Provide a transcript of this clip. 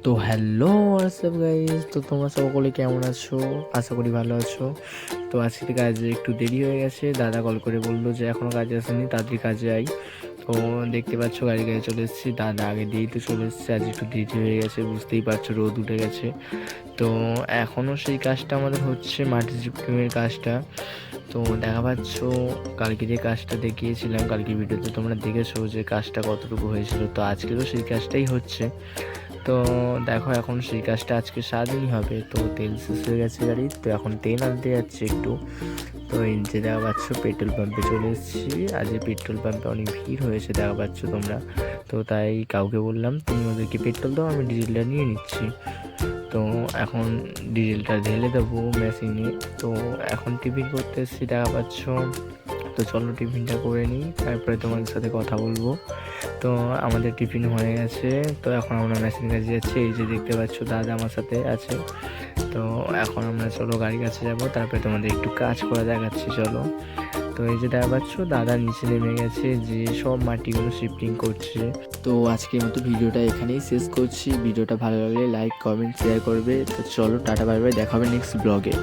তো hello WhatsApp guys, তো তোমরা সকলে কেমন আছো? আশা করি ভালো আছো। তো আজকে কাজে একটু দেরি হয়ে গেছে, দাদা কল করে বললো যে এখনও কাজে আসেনি, তাড়াতাড়ি কাজে আই। তো দেখতে পাচ্ছ গাড়ি চলে এসেছি, দাদা আগে দিয়েই তো চলে এসেছে, আজ একটু দেরি হয়ে গেছে, বুঝতেই পারছো রোদ উঠে গেছে। তো এখনও সেই কাজটা আমাদের হচ্ছে, মাটি চিপটিংয়ের কাজটা। তো দেখা পাচ্ছ কালকে যে কাজটা দেখিয়েছিলাম, কালকে ভিডিওতে তোমরা দেখেছো যে কাজটা কতটুকু হয়েছিল, তো আজকেরও সেই কাজটাই হচ্ছে। তো দেখো এখন সেই কাজটা আজকে সারাদিনই হবে। তো তেল শেষ হয়ে গেছে গাড়ির, তো এখন তেল আনতে যাচ্ছে একটু। তো এই যে দেখা পাচ্ছ পেট্রোল পাম্পে চলে এসেছি। আজ পেট্রোল পাম্পে অনেক ভিড় হয়েছে দেখা পাচ্ছ তোমরা। তো তাই কাউকে বললাম তুমি ওদেরকে পেট্রোল দাও, আমি ডিজেলটা নিয়ে নিচ্ছি। তো এখন ডিজেলটা ঢেলে দেবো মেশিনে। তো এখন টিফিন করতে এসেছি দেখা পাচ্ছ। তো চলো টিফিনটা করে নিই, তারপরে তোমাদের সাথে কথা বলবো। তো আমাদের টিফিন হয়ে গেছে, তো এখন আমরা মেশিন কাছে যাচ্ছি। এই যে দেখতে পাচ্ছ দাদা আমার সাথে আছে। তো এখন আমরা চলো গাড়ির কাছে যাবো, তারপরে তোমাদের একটু কাজ করে দেখাচ্ছি চলো। তো এই যে দেখা পাচ্ছ দাদা নিচে নেমে গেছে, যে সব মাটিগুলো শিফটিং করছে। তো আজকের মতো ভিডিওটা এখানেই শেষ করছি। ভিডিওটা ভালো লাগলে লাইক কমেন্ট শেয়ার করবে। তো চলো টাটা বাই বাই, দেখা হবে নেক্সট ব্লগে।